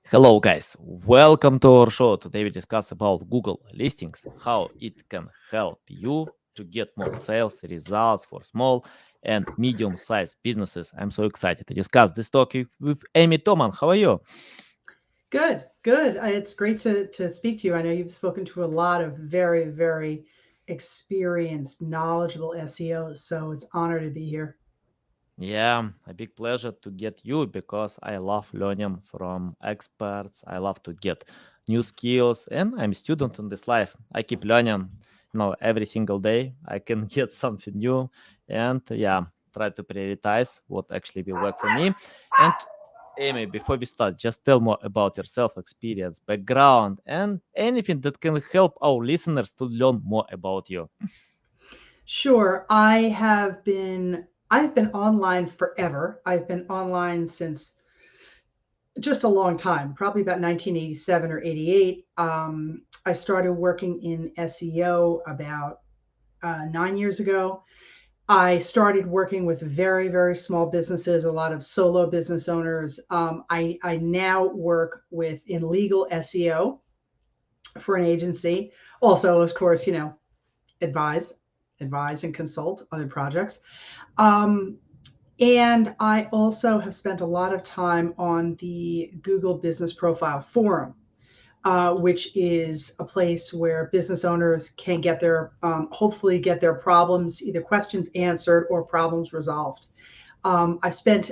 Hello guys, welcome to our show. Today we discuss about Google listings, how it can help you to get more sales results for small and medium-sized businesses. I'm so excited to discuss this topic with Amy Toman. How are you? Good, good. It's great to speak to you. I know you've spoken to a lot of very experienced, knowledgeable SEOs, so it's honor to be here. Yeah, a big pleasure to get you because I love learning from experts. I love to get new skills and I'm a student in this life. I keep learning, every single day. I can get something new and yeah, try to prioritize what actually will work for me. And Amy, before we start, just tell more about yourself, experience, background, and anything that can help our listeners to learn more about you. Sure, I've been online forever. I've been online since just a long time, probably about 1987 or 88. I started working in SEO about 9 years ago. I started working with very small businesses, a lot of solo business owners. I now work with in legal SEO for an agency. Also, of course, advise, advise and consult other projects. Um, and I also have spent a lot of time on the Google Business Profile Forum, which is a place where business owners can get their hopefully get their problems, either questions answered or problems resolved. I've spent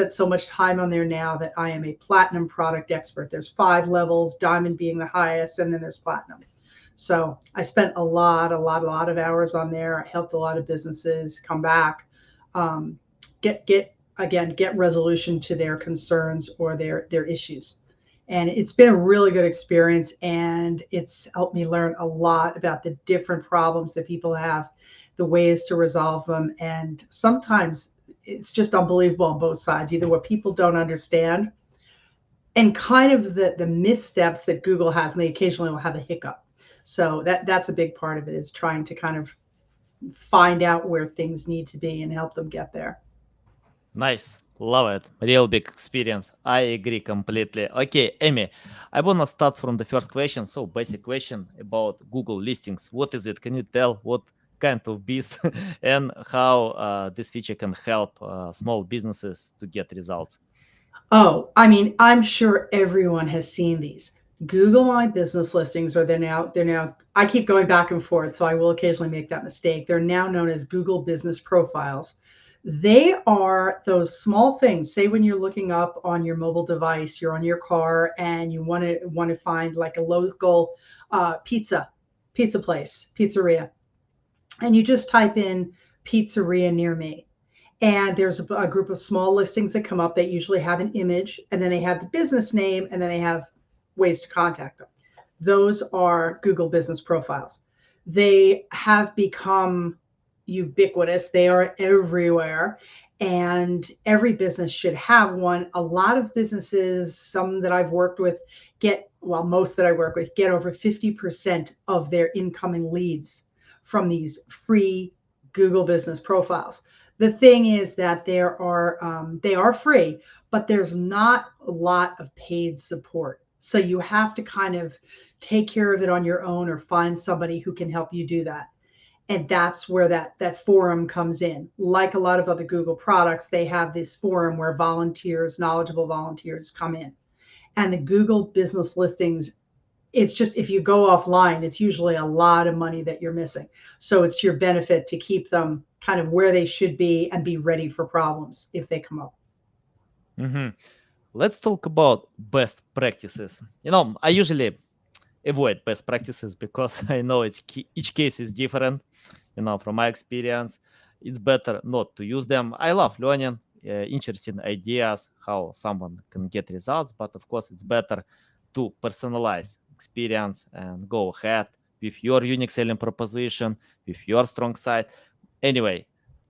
so much time on there now that I am a platinum product expert. There's 5 levels, diamond being the highest, and then there's platinum. So I spent a lot of hours on there. I helped a lot of businesses come back, um, get resolution to their concerns or their issues. And it's been a really good experience, and it's helped me learn a lot about the different problems that people have, the ways to resolve them, and sometimes it's just unbelievable on both sides, either what people don't understand and kind of the missteps that Google has, and they occasionally will have a hiccup. So that's a big part of it, is trying to kind of find out where things need to be and help them get there. Nice. Love it. Real big experience. I agree completely. Okay, Amy, I wanna start from the first question. So basic question about Google listings. What is it? Can you tell what kind of beast and how this feature can help small businesses to get results? Oh, I mean, I'm sure everyone has seen these. Google My Business listings, or they're now I keep going back and forth, so I will occasionally make that mistake. They're now known as Google Business Profiles. They are those small things. Say when you're looking up on your mobile device, you're on your car and you want to find like a local pizza place, pizzeria, and you just type in pizzeria near me, and there's a group of small listings that come up that usually have an image, and then they have the business name, and then they have ways to contact them. Those are Google Business Profiles. They have become ubiquitous, they are everywhere, and every business should have one. A lot of businesses, some that I've worked with, most that I work with, get over 50% of their incoming leads from these free Google Business Profiles. The thing is that they are free, but there's not a lot of paid support. So you have to kind of take care of it on your own or find somebody who can help you do that. And that's where that forum comes in. Like a lot of other Google products, they have this forum where knowledgeable volunteers come in. And the Google business listings, it's just, if you go offline, it's usually a lot of money that you're missing. So it's to your benefit to keep them kind of where they should be and be ready for problems if they come up. Mhm. Let's talk about best practices. I usually avoid best practices because I know each case is different. From my experience, it's better not to use them. I love learning interesting ideas how someone can get results, but of course, it's better to personalize experience and go ahead with your unique selling proposition, with your strong side. Anyway,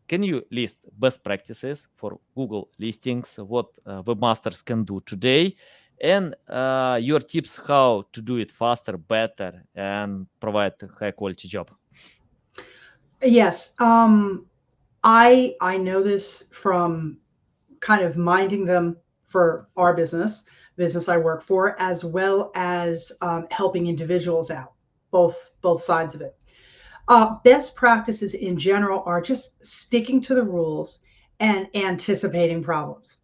can you list best practices for Google listings, what webmasters can do today, and your tips how to do it faster, better, and provide a high quality job? Yes, I know this from kind of minding them for our business. business I work for, as well as helping individuals out, both sides of it. Best practices in general are just sticking to the rules and anticipating problems.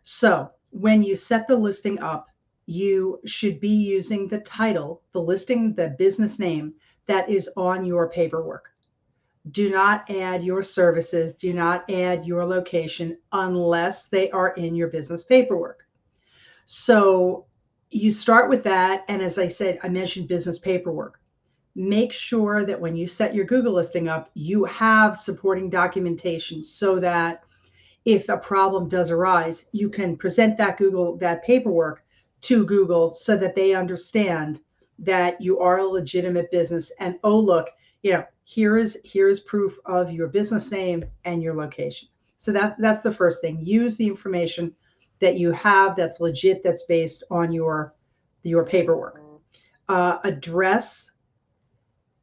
So when you set the listing up, you should be using the title, the listing, the business name that is on your paperwork. Do not add your services, do not add your location unless they are in your business paperwork. So you start with that. And as I said, I mentioned business paperwork. Make sure that when you set your Google listing up, you have supporting documentation so that if a problem does arise, you can present that paperwork to Google so that they understand that you are a legitimate business. And oh, look, here is proof of your business name and your location. So that's the first thing. Use the information that you have that's legit, that's based on your paperwork.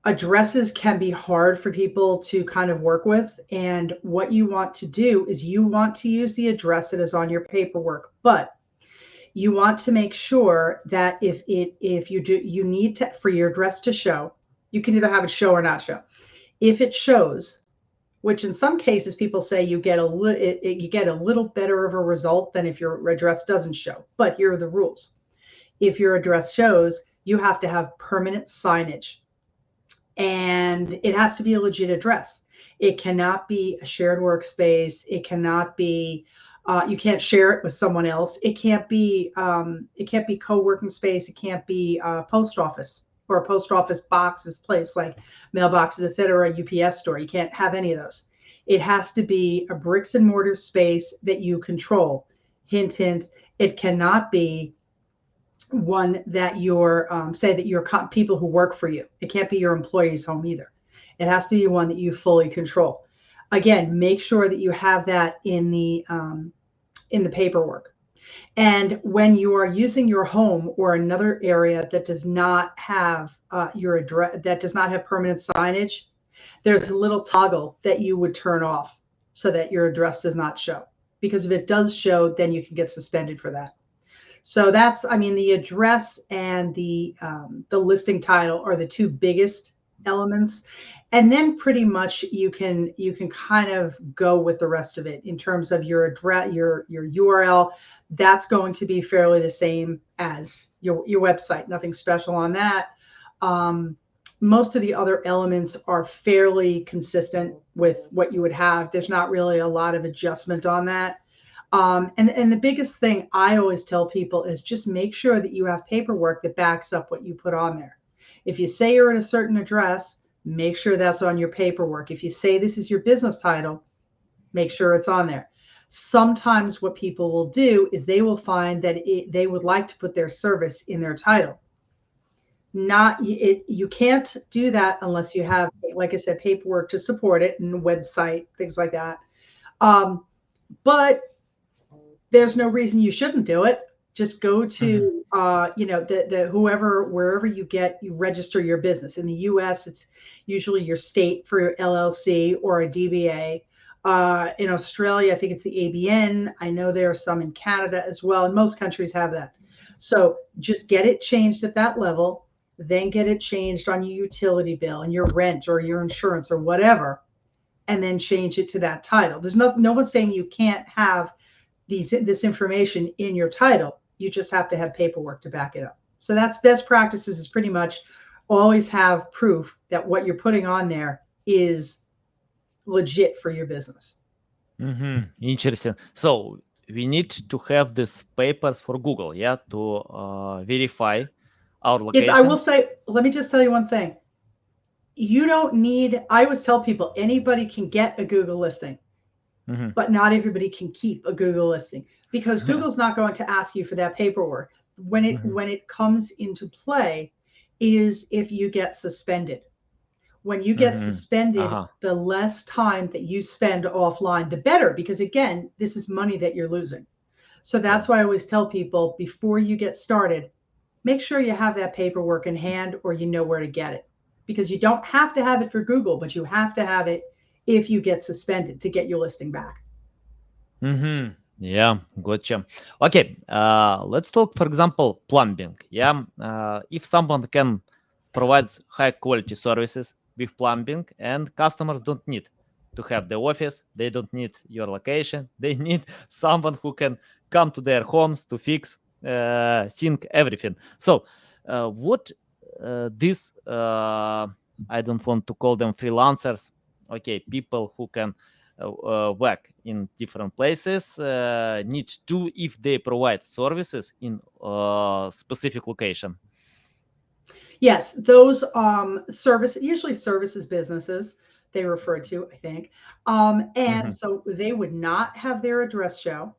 Addresses can be hard for people to kind of work with. And what you want to do is you want to use the address that is on your paperwork, but you want to make sure that if you need to, for your address to show, you can either have it show or not show. If it shows, which in some cases people say you get a little better of a result than if your address doesn't show. But here are the rules. If your address shows, you have to have permanent signage. And it has to be a legit address. It cannot be a shared workspace. It cannot be, you can't share it with someone else. It can't be co-working space. It can't be a post office or a post office boxes place like mailboxes, et cetera, a UPS store. You can't have any of those. It has to be a bricks and mortar space that you control. Hint, hint. It cannot be one that say that your people who work for you. It can't be your employee's home either. It has to be one that you fully control. Again, make sure that you have that in the paperwork. And when you are using your home or another area that does not have your address, that does not have permanent signage, there's a little toggle that you would turn off so that your address does not show. Because if it does show, then you can get suspended for that. So that's, the address and the listing title are the two biggest elements. And then pretty much you can kind of go with the rest of it in terms of your address, your URL. That's going to be fairly the same as your website. Nothing special on that. Most of the other elements are fairly consistent with what you would have. There's not really a lot of adjustment on that. And the biggest thing I always tell people is just make sure that you have paperwork that backs up what you put on there. If you say you're at a certain address, make sure that's on your paperwork. If you say this is your business title, make sure it's on there. Sometimes what people will do is they will find that they would like to put their service in their title. You can't do that unless you have, like I said, paperwork to support it and a website, things like that. But there's no reason you shouldn't do it. Just go to, wherever you register your business. In the US, it's usually your state for your LLC or a DBA. In Australia, I think it's the ABN. I know there are some in Canada as well, and most countries have that. So just get it changed at that level, then get it changed on your utility bill and your rent or your insurance or whatever, and then change it to that title. There's no one saying you can't have this information in your title. You just have to have paperwork to back it up. So that's best practices, is pretty much always have proof that what you're putting on there is legit for your business. Interesting. So we need to have these papers for Google, to verify our location. I will say, let me just tell you one thing. You don't need, I always tell people, anybody can get a Google listing. But not everybody can keep a Google listing, because Google's not going to ask you for that paperwork. When it comes into play is if you get suspended. When you get suspended, the less time that you spend offline, the better, because again, this is money that you're losing. So that's why I always tell people, before you get started, make sure you have that paperwork in hand or you know where to get it, because you don't have to have it for Google, but you have to have it if you get suspended to get your listing back. Yeah, gotcha. Okay, let's talk, for example, plumbing. Yeah, if someone can provide high quality services with plumbing, and customers don't need to have the office, they don't need your location, they need someone who can come to their homes to fix, sync everything. So, what this I don't want to call them freelancers. Okay, people who can work in different places need to if they provide services in specific location. Yes, those usually services businesses they refer to, I think. And Mhm, so they would not have their address show.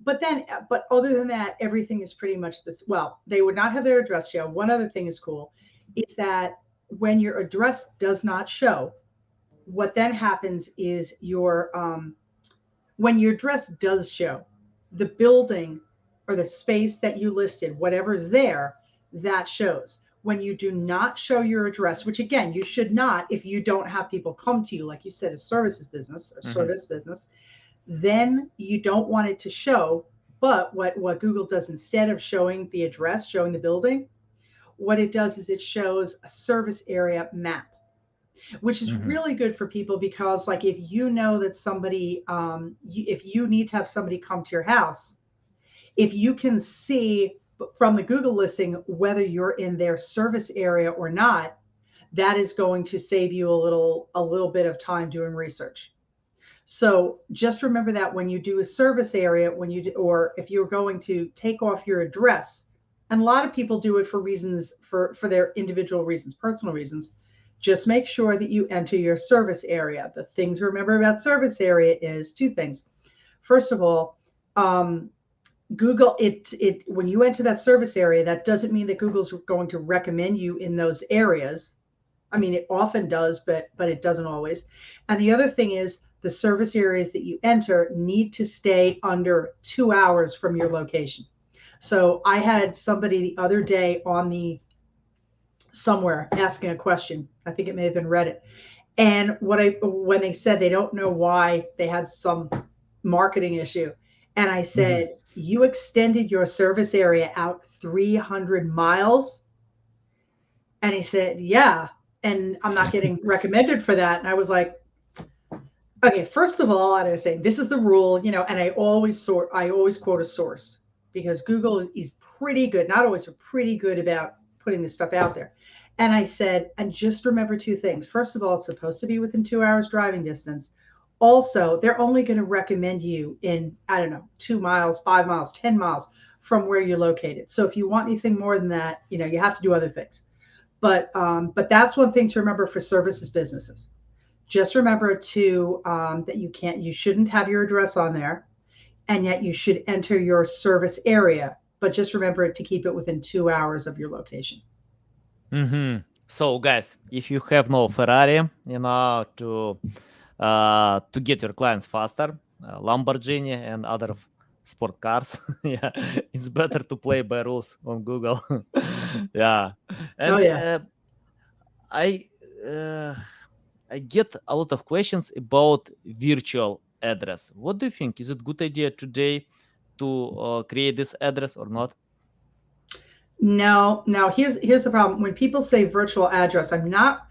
But other than that, everything is pretty much this. Well, they would not have their address show. One other thing is cool is that when your address does not show, what then happens is when your address does show, the building or the space that you listed, whatever's there, that shows. When you do not show your address, which again, you should not if you don't have people come to you, like you said, a services business, a mhm, service business, then you don't want it to show. But what Google does instead of showing the address, showing the building, what it does is it shows a service area map, which is mhm, really good for people because like if you know that somebody if you need to have somebody come to your house, if you can see from the Google listing whether you're in their service area or not, that is going to save you a little bit of time doing research. So just remember that when you do a service area, or if you're going to take off your address, and a lot of people do it for reasons for their individual reasons, personal reasons, just make sure that you enter your service area. The thing to remember about service area is two things. First of all, um, Google it when you enter that service area, that doesn't mean that Google's going to recommend you in those areas. I mean, it often does, but it doesn't always. And the other thing is the service areas that you enter need to stay under 2 hours from your location. So I had somebody the other day on the somewhere asking a question. I think it may have been Reddit. And when they said they don't know why they had some marketing issue, and I mhm. said, "You extended your service area out 300 miles?" And he said, "Yeah, and I'm not getting recommended for that." And I was like, "Okay, first of all, I was saying this is the rule, and I always quote a source because Google is pretty good, not always, but pretty good about putting this stuff out there." And I said, "And just remember two things. First of all, it's supposed to be within 2 hours driving distance. Also, they're only going to recommend you in, I don't know, 2 miles, 5 miles, 10 miles from where you're located. So if you want anything more than that, you have to do other things." But that's one thing to remember for services businesses. Just remember to that you shouldn't have your address on there, and yet you should enter your service area. But just remember to keep it within 2 hours of your location. Mhm. So, guys, if you have no Ferrari, to get your clients faster, Lamborghini and other sport cars, yeah, it's better to play by rules on Google. Yeah, Oh and yeah. I uh, I get a lot of questions about virtual address. What do you think? Is it good idea today to create this address or not? No, now here's the problem. When people say virtual address, I'm not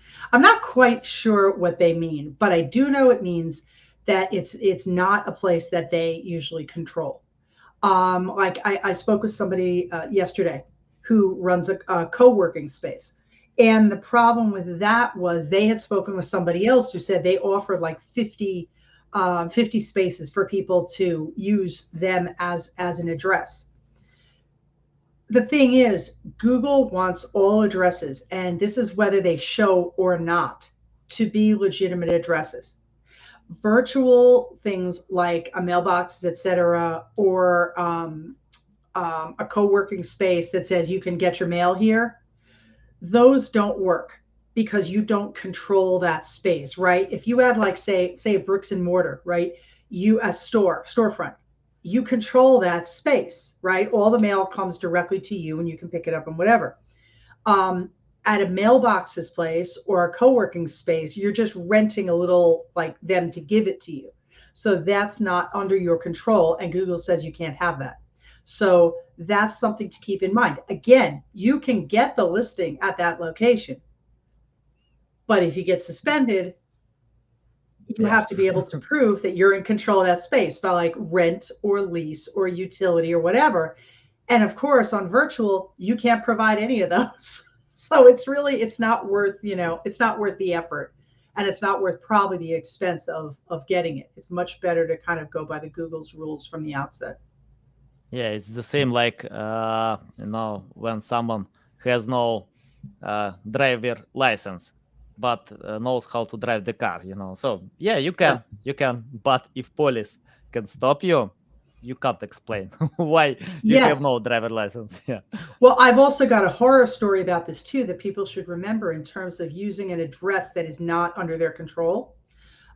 quite sure what they mean, but I do know it means that it's not a place that they usually control. Like I spoke with somebody yesterday who runs a co-working space. And the problem with that was they had spoken with somebody else who said they offered like 50 spaces for people to use them as an address. The thing is, Google wants all addresses, and this is whether they show or not, to be legitimate addresses. Virtual things like a mailbox, etc., or a co-working space that says you can get your mail here, those don't work because you don't control that space, right? If you had like say a bricks and mortar, right? You a storefront, you control that space, right? All the mail comes directly to you and you can pick it up and whatever. Um, at a mailbox's place or a co-working space, you're just renting a little like them to give it to you. So that's not under your control. And Google says you can't have that. So that's something to keep in mind. Again, you can get the listing at that location, but if you get suspended, you Yeah. have to be able to prove that you're in control of that space by like rent or lease or utility or whatever. And of course, on virtual, you can't provide any of those. So it's not worth, it's not worth the effort, and it's not worth probably the expense of getting it. It's much better to kind of go by the Google's rules from the outset. Yeah, it's the same like when someone has no driver license but knows how to drive the car, So yeah, Yes. you can, but if police can stop you, you can't explain why you have Yes. no driver license. Yeah. Well, I've also got a horror story about this too that people should remember in terms of using an address that is not under their control.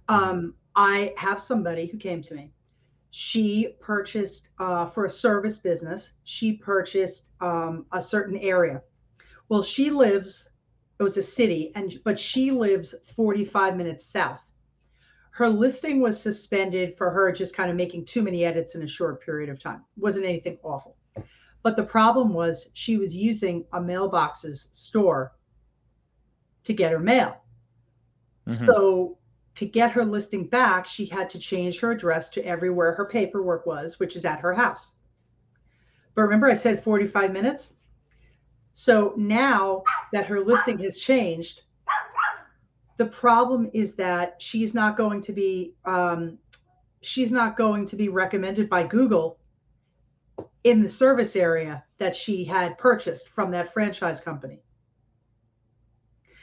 I have somebody who came to me. She purchased for a service business. She purchased a certain area. Well, it was a city, but she lives 45 minutes south. Her listing was suspended for her just kind of making too many edits in a short period of time. It wasn't anything awful. But the problem was she was using a mailboxes store to get her mail. So to get her listing back, she had to change her address to everywhere her paperwork was, which is at her house. But remember, I said 45 minutes? So now that her listing has changed, the problem is that she's not going to be recommended by Google in the service area that she had purchased from that franchise company.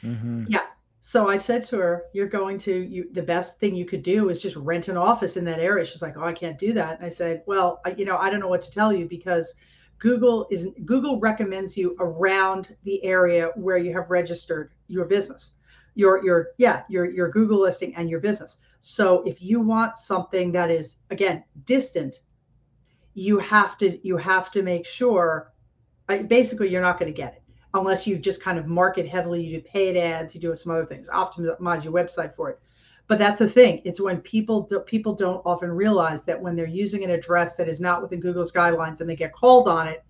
Yeah. So I said to her, the best thing you could do is just rent an office in that area. She's like, oh, I can't do that. And I said, well, I don't know what to tell you, because Google recommends you around the area where you have registered your business, your Google listing and your business. So if you want something that is, again, distant, you have to make sure, basically you're not going to get it unless you just kind of market heavily. You do paid ads, you do some other things, optimize your website for it. But that's the thing. It's when people don't often realize that when they're using an address that is not within Google's guidelines and they get called on it,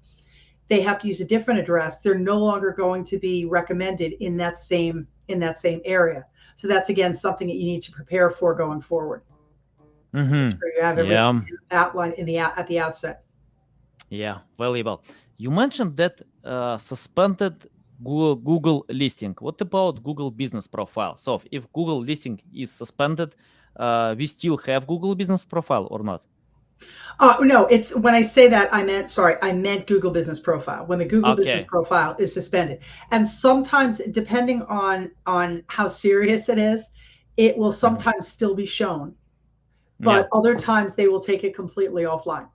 they have to use a different address. They're no longer going to be recommended in that same area. So that's, again, something that you need to prepare for going forward. Make sure you have everything outlined at the outset. Yeah, valuable. You mentioned that suspended Google listing. What about Google business profile? So if Google listing is suspended, we still have Google business profile or not? No, it's when I say that, I meant Google business profile. When the Google business profile is suspended. And sometimes, depending on how serious it is, it will sometimes still be shown. But other times they will take it completely offline.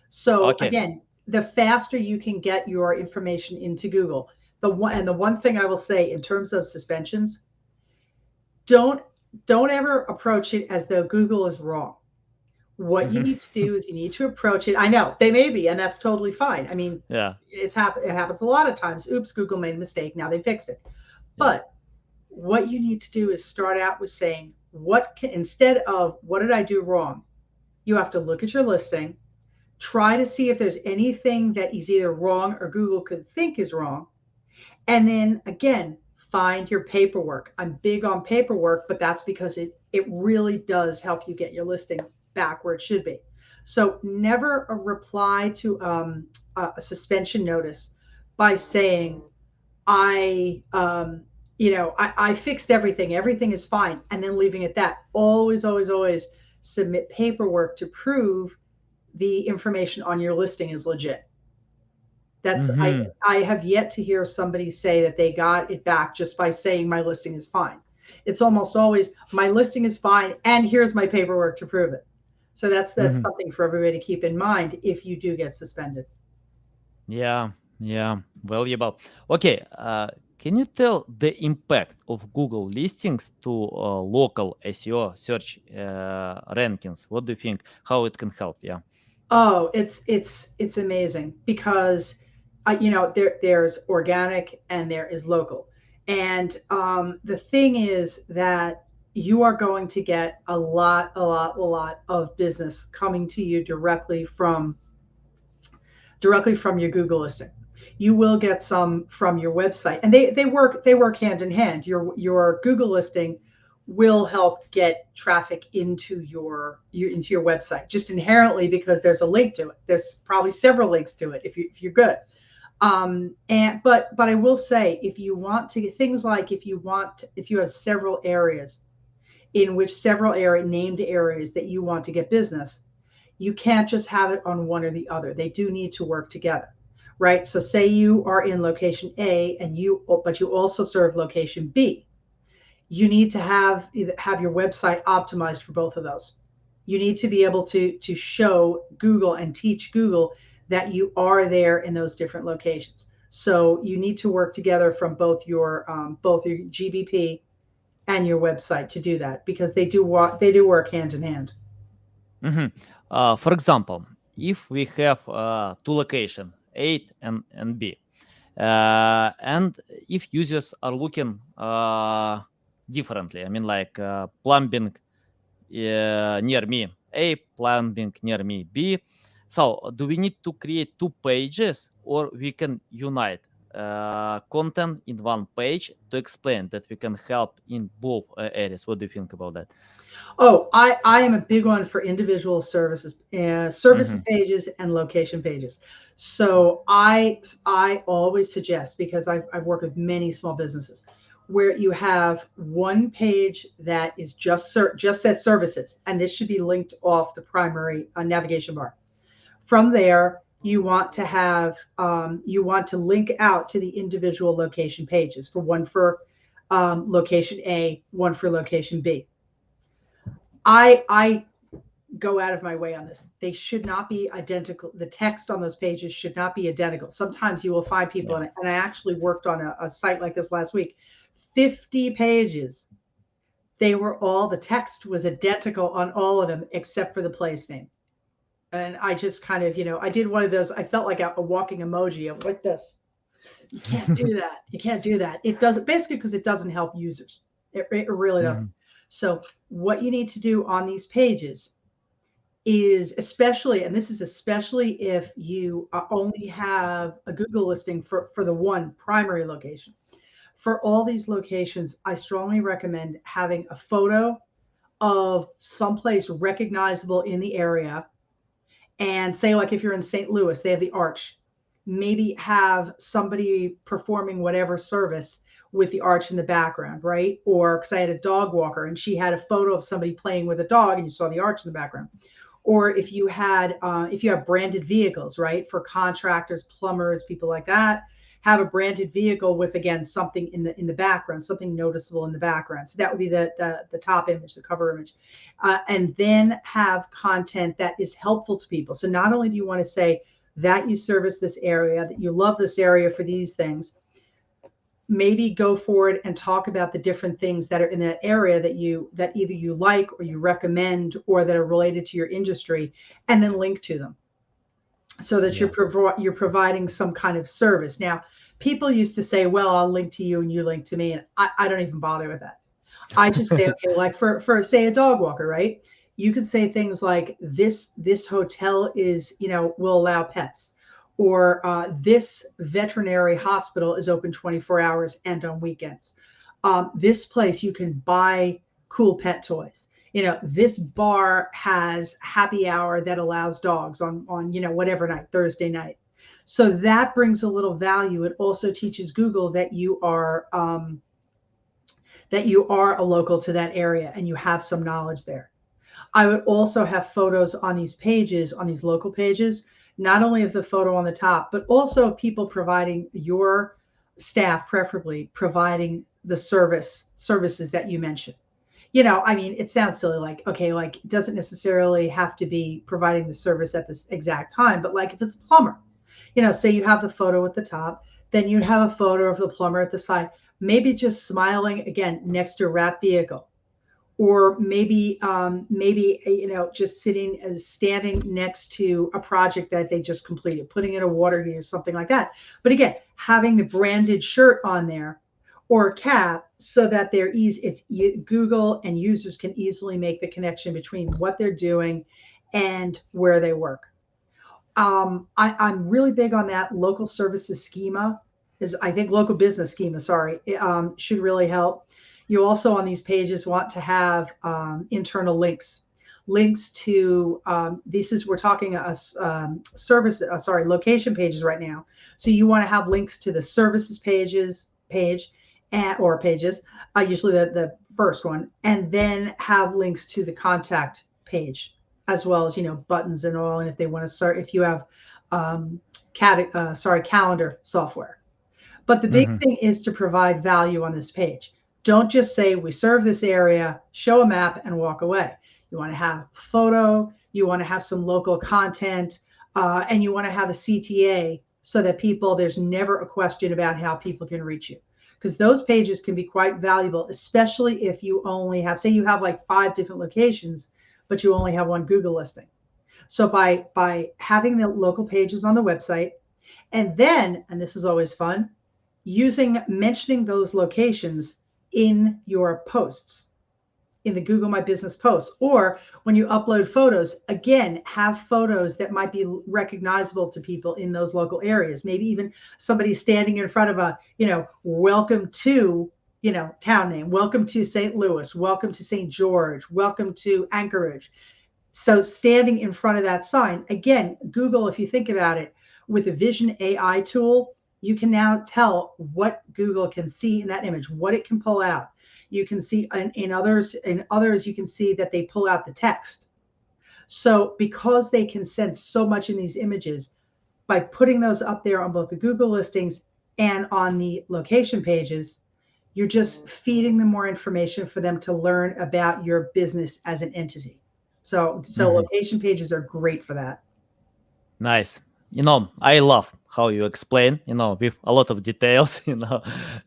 So again, the faster you can get your information into Google, the one thing I will say in terms of suspensions, don't ever approach it as though Google is wrong. What you need to do is you need to approach it. I know they may be, and that's totally fine. I mean, it happens a lot of times. Oops, Google made a mistake. Now they fixed it. But what you need to do is start out with saying, instead of what did I do wrong? You have to look at your listing, try to see if there's anything that is either wrong or Google could think is wrong. And then again, find your paperwork. I'm big on paperwork, but that's because it really does help you get your listing back where it should be. So never reply to a suspension notice by saying, I fixed everything. Everything is fine. And then leaving it at that. Always, always, always submit paperwork to prove the information on your listing is legit. That's I have yet to hear somebody say that they got it back just by saying my listing is fine. It's almost always my listing is fine and here's my paperwork to prove it. So that's something for everybody to keep in mind if you do get suspended. Yeah, valuable. Okay, can you tell the impact of Google listings to local SEO search rankings? What do you think? How it can help? Yeah. Oh, it's amazing because there's organic and there is local, and the thing is that you are going to get a lot of business coming to you directly from your Google listing. You will get some from your website, and they work hand in hand. Your Google listing will help get traffic into your website just inherently because there's a link to it. There's probably several links to it if you're good. But I will say, if you want to get things like, if you have several areas in which several named areas that you want to get business, you can't just have it on one or the other. They do need to work together, right? So say you are in location A but you also serve location B. You need to have your website optimized for both of those. You need to be able to show Google and teach Google that you are there in those different locations. So you need to work together from both your GBP and your website to do that, because they do work hand in hand. Mhm. For example, if we have two location, A and B, and if users are looking differently, I mean, like plumbing near me A, plumbing near me B. So, do we need to create two pages, or we can unite content in one page to explain that we can help in both areas? What do you think about that? Oh, I am a big one for individual services Hmm. pages and location pages. So I always suggest, because I've worked with many small businesses, where you have one page that is just says services, and this should be linked off the primary navigation bar. From there, you want to link out to the individual location pages, for one for location A, one for location B. I go out of my way on this. They should not be identical. The text on those pages should not be identical. Sometimes you will find people, Yeah. and I actually worked on a site like this last week. 50 pages. The text was identical on all of them except for the place name. And I just kind of, I did one of those. I felt like a walking emoji of like this. You can't do that. You can't do that. It doesn't, basically, because it doesn't help users. It really doesn't. Mhm. So what you need to do on these pages is, especially, and this is especially if you only have a Google listing for the one primary location. For all these locations, I strongly recommend having a photo of someplace recognizable in the area. And say, like, if you're in St. Louis, they have the Arch. Maybe have somebody performing whatever service with the arch in the background, right? Or, because I had a dog walker and she had a photo of somebody playing with a dog and you saw the arch in the background. Or if you have branded vehicles, right, for contractors, plumbers, people like that, have a branded vehicle with, again, something in the background, something noticeable in the background. So that would be the top image, the cover image, and then have content that is helpful to people. So not only do you want to say that you service this area, that you love this area for these things, maybe go forward and talk about the different things that are in that area that either you like or you recommend or that are related to your industry, and then link to them, so that Yeah. you're providing some kind of service. Now, people used to say, well, I'll link to you and you link to me, and I don't even bother with that. I just say, okay, like for say a dog walker, right? You could say things like, this hotel will allow pets, or this veterinary hospital is open 24 hours and on weekends. This place you can buy cool pet toys. This bar has happy hour that allows dogs on whatever night, Thursday night. So that brings a little value. It also teaches Google that you are a local to that area and you have some knowledge there. I would also have photos on these pages, on these local pages, not only of the photo on the top, but also people providing, your staff preferably providing the services that you mentioned. I mean, it sounds silly, like, okay, like, it doesn't necessarily have to be providing the service at this exact time, but like if it's a plumber, say you have the photo at the top, then you'd have a photo of the plumber at the side, maybe just smiling again next to a wrapped vehicle, or maybe just standing next to a project that they just completed, putting in a water heater, something like that. But again, having the branded shirt on there, or cap so that they're easy. Google and users can easily make the connection between what they're doing and where they work. I'm really big on that. Local services schema is, I think, local business schema, sorry, should really help. You also on these pages want to have internal links to we're talking location pages right now. So you want to have links to the services page or pages, usually the first one, and then have links to the contact page, as well as, buttons and all. And if they want to start, if you have calendar software. But the big thing is to provide value on this page. Don't just say we serve this area, show a map, and walk away. You want to have photo, you want to have some local content, and you want to have a CTA so that there's never a question about how people can reach you. Because those pages can be quite valuable, especially if you only have, say you have like 5 different locations, but you only have one Google listing. So by having the local pages on the website, and then, and this is always fun, mentioning those locations in your posts, in the Google My Business posts, or when you upload photos, again, have photos that might be recognizable to people in those local areas. Maybe even somebody standing in front of a, welcome to, town name, welcome to St. Louis, welcome to St. George, welcome to Anchorage. So standing in front of that sign, again, Google, if you think about it, with the Vision AI tool, you can now tell what Google can see in that image, what it can pull out. You can see in others, you can see that they pull out the text. So because they can sense so much in these images, by putting those up there on both the Google listings and on the location pages, you're just feeding them more information for them to learn about your business as an entity. So location pages are great for that. Nice. I love how you explain, with a lot of details,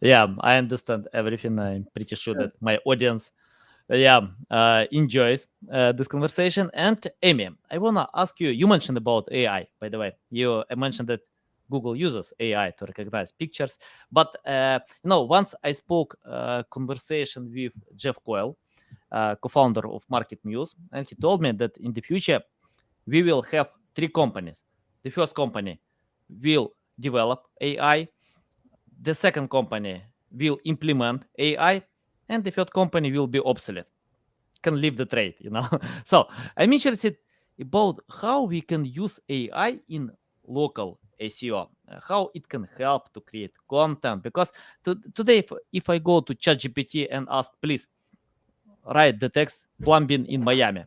Yeah, I understand everything. I'm pretty sure that my audience, enjoys this conversation. And Amy, I want to ask you, you mentioned about AI, by the way. You mentioned that Google uses AI to recognize pictures. But, once I spoke conversation with Jeff Coyle, co-founder of Market Muse, and he told me that in the future, we will have 3 companies. The first company will develop AI. The second company will implement AI. And the third company will be obsolete, can leave the trade, So I'm interested about how we can use AI in local SEO, how it can help to create content. Because today, if I go to ChatGPT and ask, please write the text plumbing in Miami,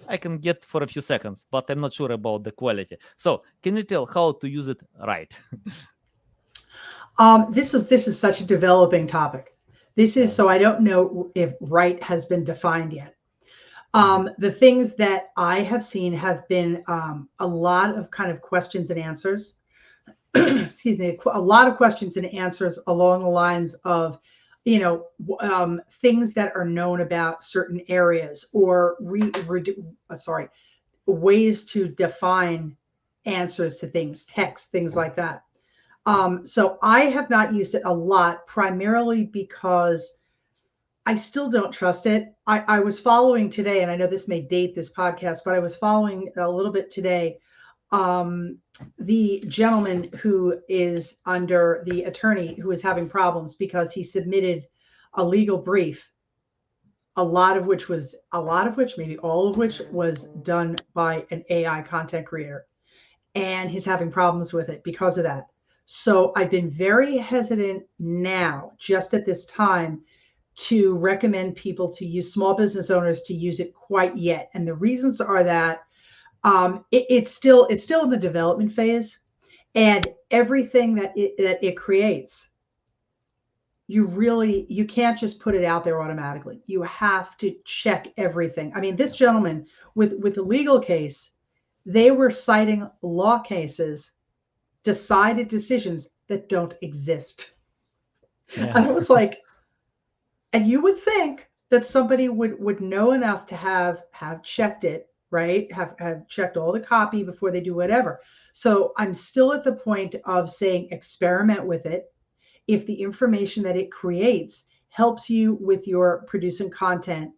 I can get for a few seconds, but I'm not sure about the quality. So can you tell how to use it right? This is such a developing topic. So I don't know if right has been defined yet. The things that I have seen have been a lot of kind of questions and answers. Excuse me, a lot of questions and answers along the lines of, things that are known about certain areas, or ways to define answers to things, text, things like that. So I have not used it a lot, primarily because I still don't trust it. I was following today, and I know this may date this podcast, but I was following a little bit today, the gentleman who is under the attorney who is having problems because he submitted a legal brief, a lot of which, maybe all of which, was done by an AI content creator. And he's having problems with it because of that. So I've been very hesitant now, just at this time, to recommend people to use, small business owners to use it quite yet. And the reasons are that it's still in the development phase, and everything that it creates, you can't just put it out there automatically. You have to check everything. I mean, this gentleman with the legal case, they were citing law cases, decided decisions that don't exist. Yeah. And I was like, and you would think that somebody would know enough to have checked it, right? Have checked all the copy before they do whatever. So I'm still at the point of saying experiment with it. if the information that it creates helps you with your producing content,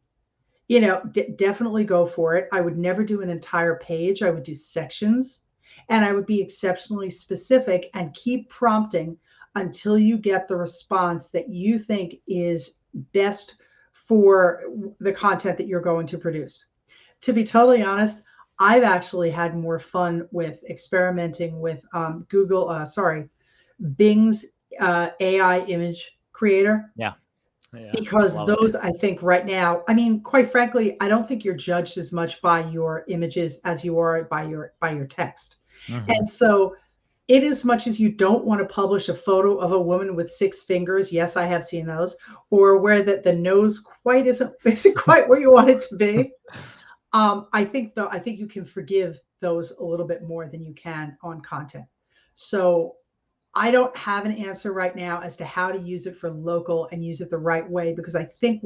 definitely go for it. I would never do an entire page. I would do sections, and I would be exceptionally specific and keep prompting until you get the response that you think is best for the content that you're going to produce. To be totally honest, I've actually had more fun with experimenting with Bing's AI image creator, Yeah. Yeah. because Love it. those, I think right now, I mean, quite frankly, I don't think you're judged as much by your images as you are by your text. Mhm. And so, in as much as you don't want to publish a photo of a woman with 6 fingers, yes, I have seen those, or where the nose quite isn't quite where you want it to be. I think you can forgive those a little bit more than you can on content. So I don't have an answer right now as to how to use it for local and use it the right way, because I think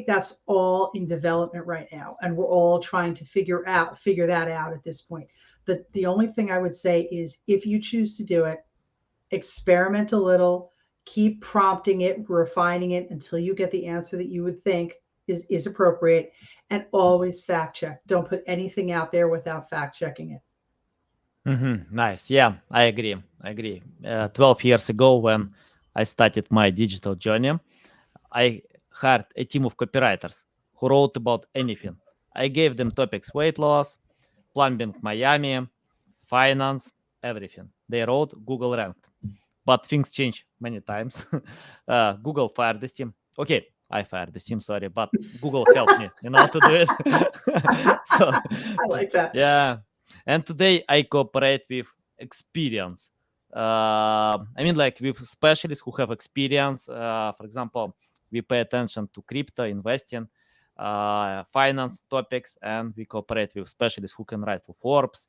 that's all in development right now, and we're all trying to figure that out at this point. The only thing I would say is, if you choose to do it, experiment a little, keep prompting it, refining it until you get the answer that you would think is appropriate, and always fact check. Don't put anything out there without fact checking it. Nice. Yeah, I agree. 12 years ago, when I started my digital journey, I hired a team of copywriters who wrote about anything. I gave them topics: weight loss, plumbing Miami, finance, everything. They wrote, Google ranked. But things change many times. Google fired this team. Okay, I fired this team, sorry, but Google helped me, to do it. So, I like that. yeah. And today I cooperate with experience. I mean, like with specialists who have experience. For example, we pay attention to crypto investing, finance topics, and we cooperate with specialists who can write for Forbes,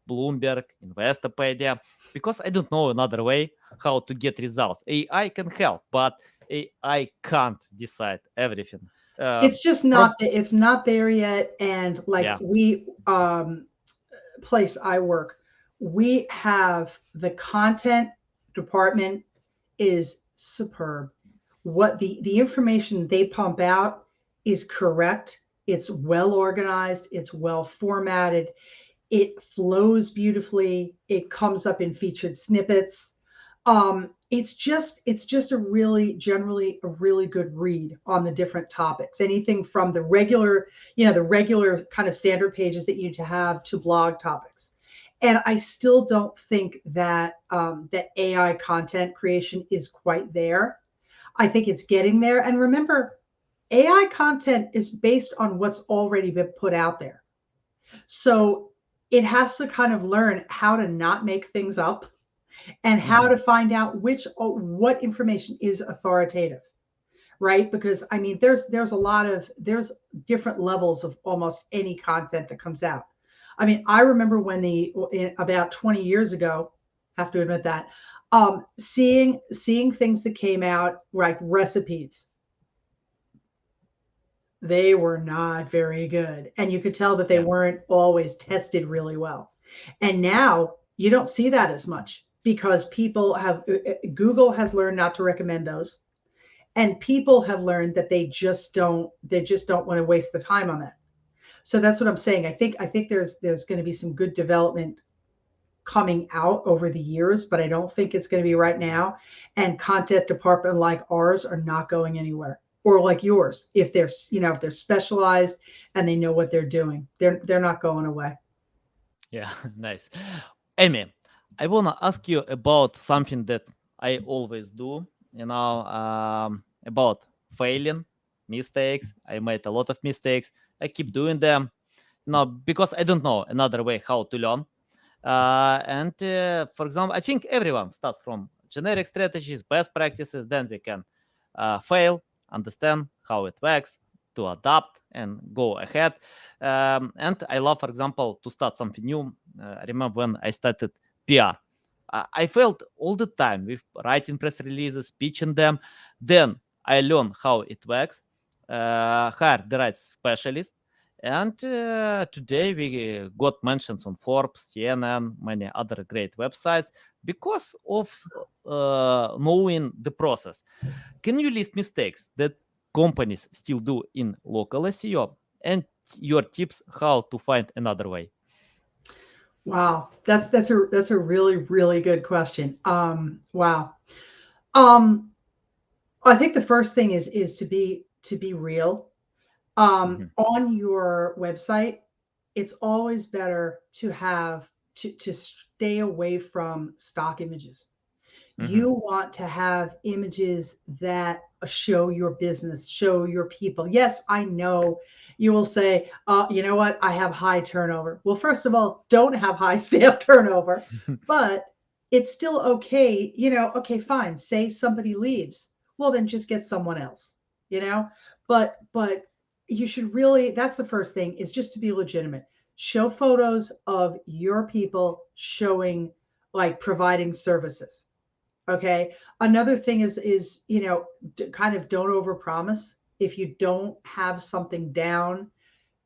Bloomberg, Investopedia, because I don't know another way how to get results. AI can help, but AI can't decide everything. It's just Prob- not there yet. And like, yeah, we place I work, we have the content department is superb. What the information they pump out is correct. It's well organized, it's well formatted, it flows beautifully, it comes up in featured snippets. It's just a really, generally a really good read on the different topics. Anything from the regular kind of standard pages that you need to have, to blog topics. And I still don't think that AI content creation is quite there. I think it's getting there. And remember, AI content is based on what's already been put out there. So it has to kind of learn how to not make things up, and how mhm, to find out what information is authoritative, right? Because I mean, there's different levels of almost any content that comes out. I mean, I remember about 20 years ago, have to admit that, seeing things that came out like recipes. They were not very good, and you could tell that they yeah, weren't always tested really well. And now you don't see that as much, because Google has learned not to recommend those, and people have learned that they just don't want to waste the time on that. So that's what I'm saying. I think there's going to be some good development coming out over the years, but I don't think it's going to be right now. And content department like ours are not going anywhere, or like yours. If they're specialized and they know what they're doing, they're not going away. yeah. Nice. Amy, I wanna ask you about something that I always do. About failing, mistakes. I made a lot of mistakes. I keep doing them. Because I don't know another way how to learn. And for example, I think everyone starts from generic strategies, best practices. Then we can fail, understand how it works, to adapt and go ahead. And I love, for example, to start something new. I remember when I started PR. I failed all the time with writing press releases, pitching them. Then I learned how it works, hired the right specialist, And today we got mentions on Forbes, CNN, many other great websites because of knowing the process. Can you list mistakes that companies still do in local SEO and your tips how to find another way? Wow, that's a really really good question. Wow. Um, I think the first thing is to be real. Mhm, On your website, it's always better to have to stay away from stock images. mhm, You want to have images that show your business, show your people. Yes, I know you will say, you know what, I have high turnover. Well, first of all, don't have high staff turnover, but it's still okay. Okay, fine. Say somebody leaves. Well, then just get someone else, you know? But you should really, that's the first thing, is just to be legitimate. Show photos of your people showing, like, providing services. Okay. Another thing is kind of don't overpromise. If you don't have something down,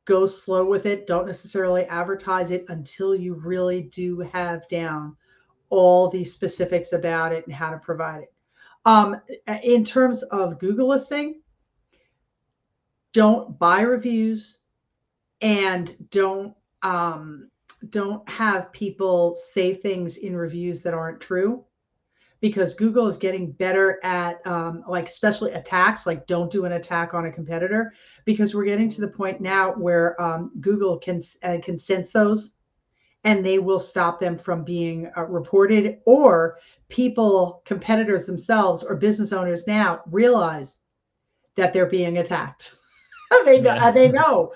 go slow with it. Don't necessarily advertise it until you really do have down all the specifics about it and how to provide it. In terms of Google listing, don't buy reviews, and don't have people say things in reviews that aren't true, because Google is getting better at, like, especially attacks. Like, don't do an attack on a competitor, because we're getting to the point now where Google can sense those, and they will stop them from being reported, or competitors themselves or business owners now realize that they're being attacked. yeah. They know,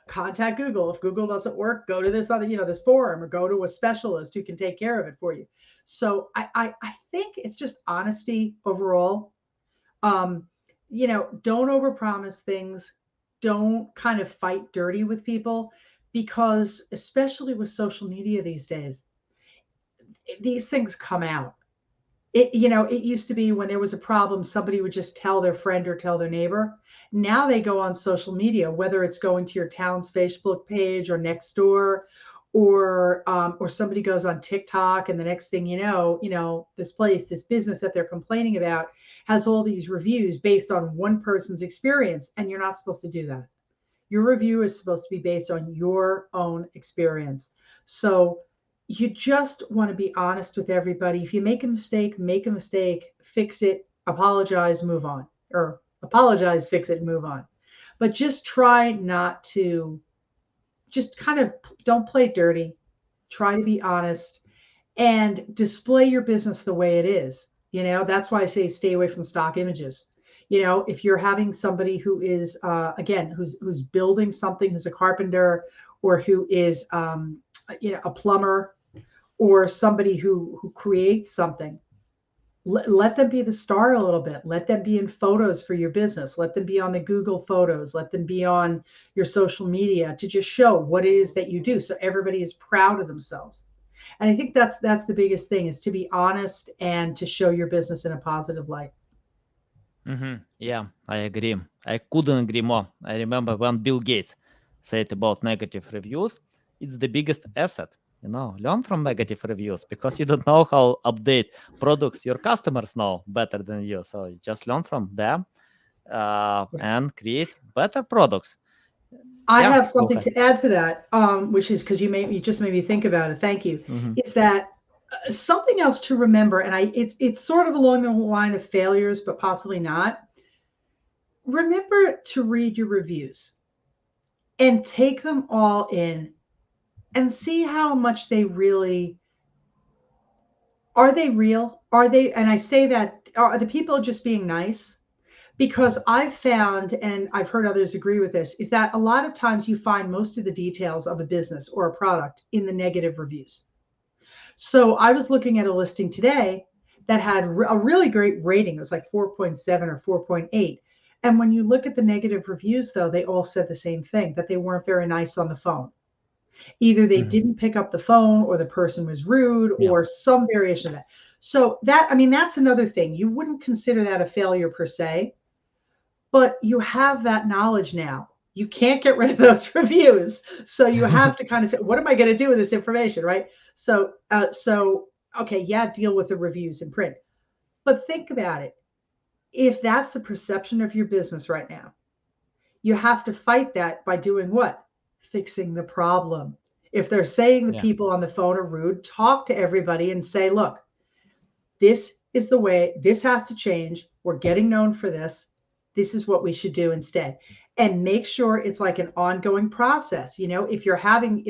contact Google. If Google doesn't work, go to this other, this forum, or go to a specialist who can take care of it for you. So I think it's just honesty overall. Um, don't overpromise things. Don't kind of fight dirty with people, because especially with social media these days, these things come out. It used to be when there was a problem, somebody would just tell their friend or tell their neighbor. Now they go on social media, whether it's going to your town's Facebook page or next door, or somebody goes on TikTok, and the next thing this business that they're complaining about has all these reviews based on one person's experience, and you're not supposed to do that. Your review is supposed to be based on your own experience. So you just want to be honest with everybody. If you make a mistake, fix it, apologize, move on. Or apologize, fix it, and move on. But just try not to, just kind of, don't play dirty. Try to be honest and display your business the way it is. That's why I say stay away from stock images. If you're having somebody who is, again, who's building something, who's a carpenter, or who is, a plumber, or somebody who creates something, let them be the star a little bit. Let them be in photos for your business. Let them be on the Google photos. Let them be on your social media, to just show what it is that you do, so everybody is proud of themselves. And I think that's the biggest thing, is to be honest and to show your business in a positive light. Yeah, I agree. I couldn't agree more. I remember when Bill Gates said about negative reviews, it's the biggest asset. Learn from negative reviews because you don't know how update products your customers know better than you. So you just learn from them Yeah. and create better products. I Yeah, have go something ahead. to add to that, which is, because you just made me think about it. Thank you. Mhm. Is that something else to remember? And it's sort of along the line of failures, but possibly not. Remember to read your reviews and take them all in, and see how much they really are. They real? Are they? And I say that, are the people just being nice? Because I've found, and I've heard others agree with this, is that a lot of times you find most of the details of a business or a product in the negative reviews. So I was looking at a listing today that had a really great rating. It was like 4.7 or 4.8. And when you look at the negative reviews, though, they all said the same thing, that they weren't very nice on the phone. Either they Mhm. didn't pick up the phone, or the person was rude, Yeah. or some variation of that. So that's another thing. You wouldn't consider that a failure per se, but you have that knowledge now. you can't get rid of those reviews. So you have to kind of, what am I going to do with this information, right? So okay, yeah, deal with the reviews in print, but think about it. If that's the perception of your business right now, you have to fight that by doing what? Fixing the problem. If they're saying the Yeah. people on the phone are rude, talk to everybody and say, look, this is the way, this has to change. We're getting known for this. This is what we should do instead. And make sure it's like an ongoing process. If you're having,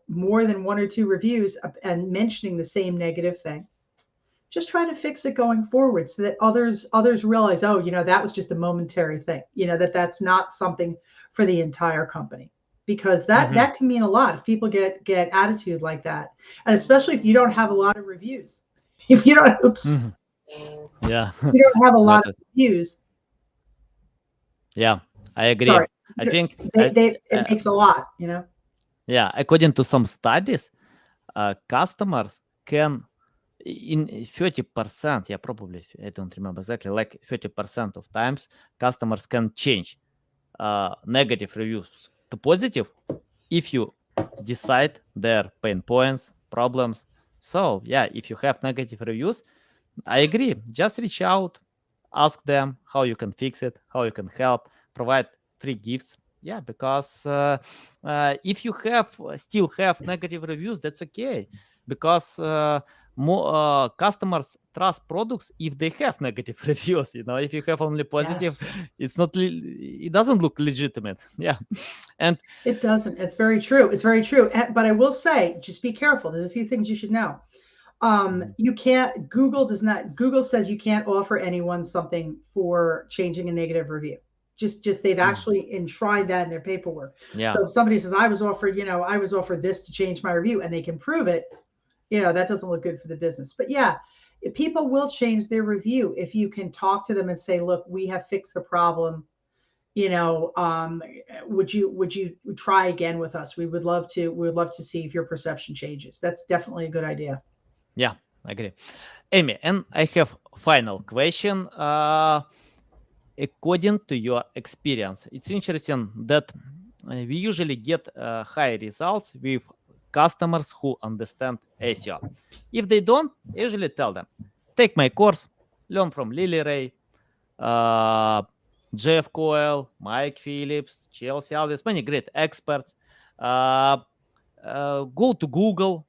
more than one or two reviews and mentioning the same negative thing, just try to fix it going forward so that others realize, oh, that was just a momentary thing, that's not something for the entire company, because that can mean a lot if people get attitude like that, and especially if you don't have a lot of reviews. If you don't, Yeah. you don't have a lot Got of it. reviews. Yeah, I agree. Sorry, I think, it makes a lot. yeah, according to some studies, customers can, in 30%, yeah, probably, I don't remember exactly, like 30% of times, customers can change negative reviews to positive if you decide their pain points, problems. So, yeah, if you have negative reviews, I agree. Just reach out, ask them how you can fix it, how you can help, provide free gifts. Yeah, because if you still have negative reviews, that's okay. Because more customers trust products if they have negative reviews. If you have only positive, Yes, it's not. It doesn't look legitimate. Yeah, and it doesn't. It's very true. It's very true. But I will say, just be careful. There's a few things you should know. You can't, Google says you can't offer anyone something for changing a negative review. Just they've actually tried that in their paperwork. yeah, So if somebody says, I was offered this to change my review, and they can prove it, that doesn't look good for the business. But yeah, people will change their review if you can talk to them and say, look, we have fixed the problem. Would you try again with us? We would love to see if your perception changes. That's definitely a good idea. yeah, I agree. Amy, and I have final question. According to your experience, it's interesting that we usually get high results with customers who understand SEO. If they don't, I usually tell them, take my course, learn from Lily Ray, uh, Jeff Coyle, Mike Phillips, Chelsea Alves, many great experts. Uh, Go to Google,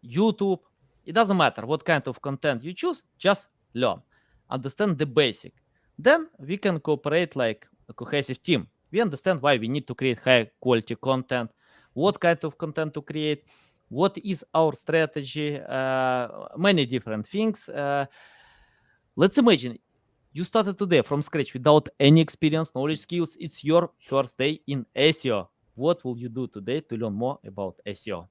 YouTube. It doesn't matter what kind of content you choose, just learn, understand the basic. Then we can cooperate like a cohesive team. We understand why we need to create high quality content, what kind of content to create, what is our strategy, many different things. Let's imagine you started today from scratch without any experience, knowledge, skills. It's your first day in SEO. What will you do today to learn more about SEO?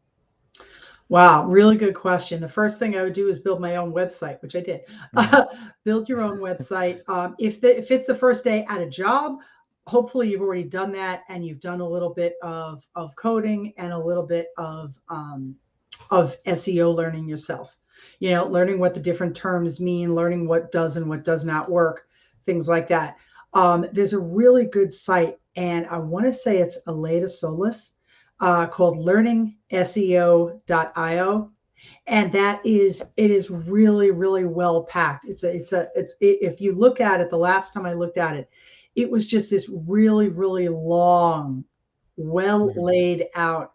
Wow, really good question. The first thing I would do is build my own website, which I did. Mhm. Build your own website. If it's the first day at a job, hopefully you've already done that and you've done a little bit of coding and a little bit of SEO learning yourself. Learning what the different terms mean, learning what does and what does not work, things like that. There's a really good site, and I want to say it's Aleda Solis, called learningseo.io, and it is really, really well packed. If you look at it, the last time I looked at it, it was just this really, really long, well Mhm. laid out,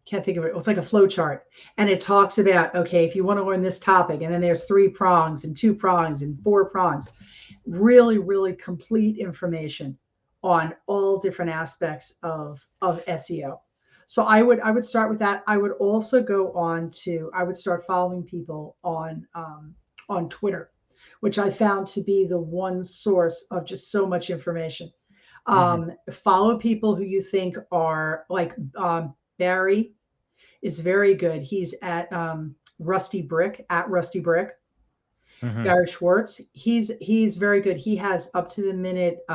can't think of it. It's like a flow chart. And it talks about, okay, if you want to learn this topic, and then there's 3 prongs and 2 prongs and 4 prongs, really, really complete information on all different aspects of SEO. So I would start with that. I would also I would start following people on Twitter, which I found to be the one source of just so much information. Mhm. Follow people who you think are like, Barry is very good. He's at Rusty Brick, at Rusty Brick. Mhm. Barry Schwartz. He's very good. He has up to the minute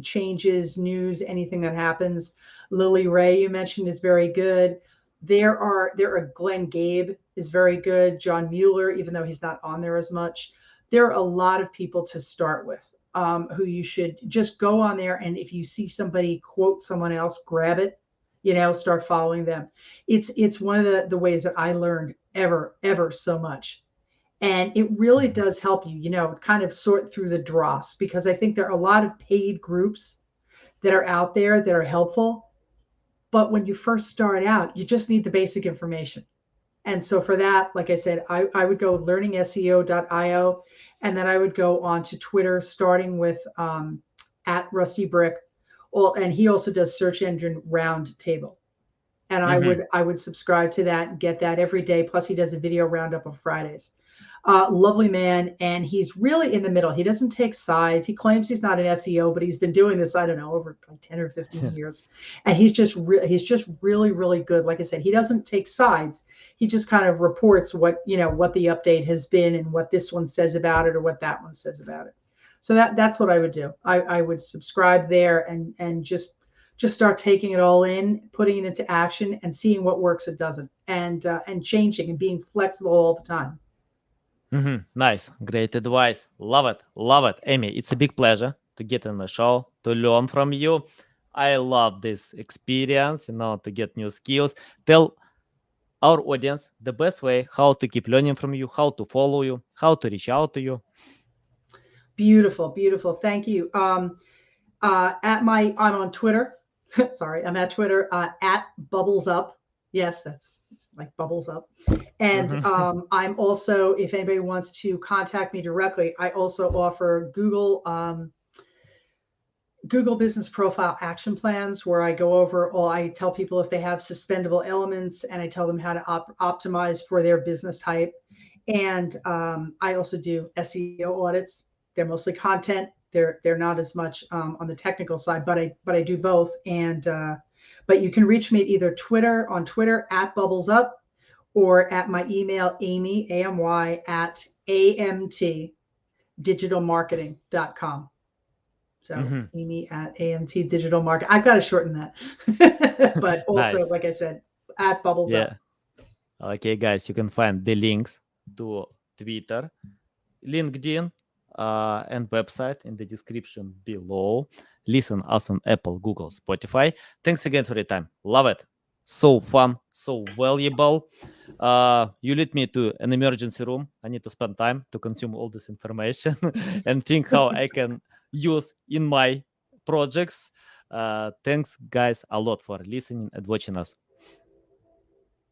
changes, news, anything that happens. Lily Ray, you mentioned, is very good. There are Glenn Gabe is very good. John Mueller, even though he's not on there as much. There are a lot of people to start with. who you should just go on there, and if you see somebody quote someone else, grab it, start following them. It's one of the ways that I learned ever so much. And it really does help you, kind of sort through the dross, because I think there are a lot of paid groups that are out there that are helpful. But when you first start out, you just need the basic information. And so for that, like I said, I would go learningseo.io, and then I would go on to Twitter, starting with at Rusty Brick. And he also does Search Engine Roundtable. And I would subscribe to that and get that every day. Plus, he does a video roundup on Fridays. Lovely man, and he's really in the middle. He doesn't take sides. He claims he's not an SEO, but he's been doing this, I don't know, over like 10 or 15 years. And he's just really, really good. Like I said, he doesn't take sides. He just kind of reports what the update has been and what this one says about it or what that one says about it. So that's what I would do. I would subscribe there and just start taking it all in, putting it into action, and seeing what works, it doesn't, and changing and being flexible all the time. Nice. Great advice. Love it. Amy, it's a big pleasure to get on the show, to learn from you. I love this experience, to get new skills. Tell our audience the best way how to keep learning from you, how to follow you, how to reach out to you. Beautiful. Thank you. I'm on Twitter. Sorry, I'm at Twitter at Bubbles Up. Yes, that's like Bubbles Up. And I'm also, if anybody wants to contact me directly, I also offer Google Business Profile Action Plans, where I go over I tell people if they have suspendable elements, and I tell them how to optimize for their business type. And I also do SEO audits. They're mostly content. They're not as much on the technical side, but I do both. And but you can reach me at either on Twitter at Bubbles Up, or at my email, Amy, AMY, at amtdigitalmarketing.com. So Amy at amtdigitalmarketing. I've got to shorten that. But also, Nice. like I said, at Bubbles Up. Okay, guys, you can find the links to Twitter, LinkedIn, and website in the description below. Listen us on Apple, Google, Spotify. Thanks again for your time. Love it. So fun, so valuable. You lead me to an emergency room. I need to spend time to consume all this information and think how I can use in my projects. Thanks, guys, a lot for listening and watching us.